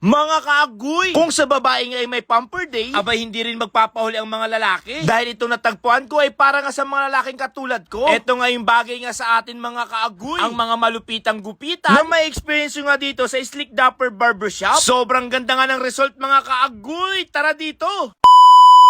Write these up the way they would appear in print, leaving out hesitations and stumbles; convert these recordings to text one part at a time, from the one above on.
Mga kaagoy! Kung sa babae nga ay may pamper day, abay hindi rin magpapahuli ang mga lalaki. Dahil itong natagpuan ko ay para nga sa mga lalaking katulad ko. Ito nga yung bagay nga sa atin mga kaagoy. Ang mga malupitang gupitan na may experience nga dito sa Slick Dapper Barbershop. Sobrang ganda nga ng result mga kaagoy. Tara dito!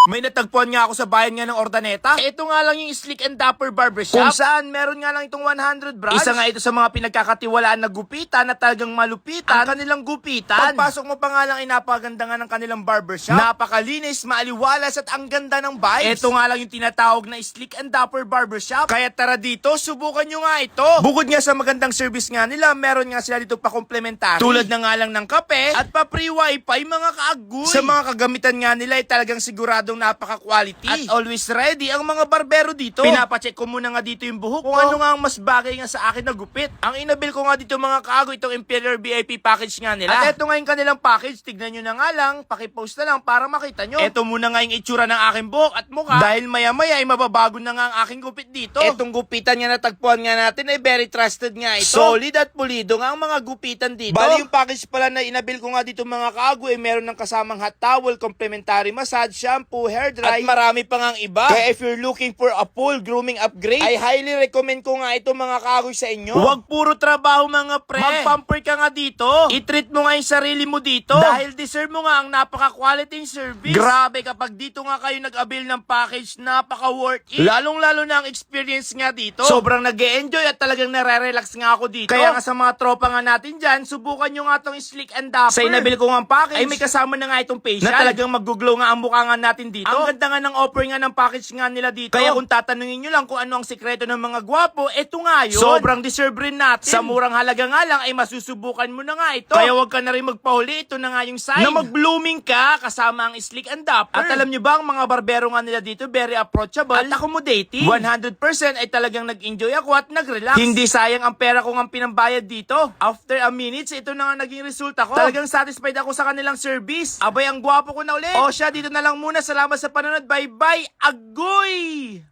May natagpuan nga ako sa bayan nga ng Ordaneta. Ito nga lang yung Slick and Dapper Barbershop. Kung saan, meron nga lang itong 100 branch. Isa nga ito sa mga pinagkakatiwalaan na gupitan na talagang malupitan ang kanilang gupitan. Pagpasok mo pa nga lang ay napaganda nga ng kanilang barbershop. Napakalinis, maaliwalas at ang ganda ng vibes. Ito nga lang yung tinatawag na Slick and Dapper Barbershop. Kaya tara dito, subukan nyo nga ito. Bukod nga sa magandang service nga nila, meron nga sila dito pa komplementary. Tulad na nga lang ng kape at pa free wifi mga kaagoy. Sa mga kagamitan nga nila ay talagang siguradong napaka-quality. At always ready ang mga barbero dito. Pinapacheck ko muna nga dito yung buhok kung ano nga ang mas bagay nga sa akin na gupit. Ang inabil ko nga dito mga kaagoy, itong Imperial VIP package nga nila. At ito nga yung kanilang package. Tignan nyo na nga lang, pakipost na lang para makita nyo. Ito muna nga yung itsura ng aking buhok at mukha. Dahil maya-maya ay mababago na nga ang aking gupit dito. Itong gupitan nga natagpuan nga natin ay very trusted nga ito. Solid at pulido nga ang mga gupitan dito. Bali yung package pala na inabil ko nga dito mga kaagoy, meron ng kasamang hot towel, complimentary massage, shampoo, hair dry, at marami pa ngang iba. Kaya if you're looking for a full grooming upgrade, ay highly recommend ko nga ito mga kaagoy sa inyo. Huwag puro trabaho mga pre. Mag-pamper ka nga dito. I-treat mo nga yung sarili mo dito. Dahil deserve mo nga ang napaka-quality service. Grabe kapag dito nga kayo nag-avail ng package, napaka-worth it. Lalong-lalo na ang experience nga dito. Sobrang nag-e-enjoy at talagang nare-relax nga ako dito. Kaya nga sa mga tropa nga natin dyan, subukan nyo nga tong Slick and Dapper. Sa inabil ko nga ang package, ay may kasama na nga itong facial. Na talagang mag-glow nga ang mukha nga natin dito. Ang ganda nga ng offer nga ng package nga nila dito. Kaya kung tatanungin nyo lang kung ano ang sikreto ng mga gwapo, eto nga yun. Sobrang deserve rin natin. Sa murang halaga nga lang ay masusubukan mo na nga ito. Kaya wag ka na rin magpahuli. Ito na nga yung sign na mag-blooming ka kasama ang Slick and Dapper. At alam nyo ba ang mga barbero nga nila dito very approachable at accommodating. 100% ay talagang nag-enjoy ako at nag-relax. Hindi sayang ang pera ko nga pinambayad dito. After a minute, ito na nga naging resulta ko. Talagang satisfied ako sa kanilang service. Abay, ang gwapo ko na ulit. O siya, dito na lang muna. Salamat sa panonood. Bye-bye. Agoy!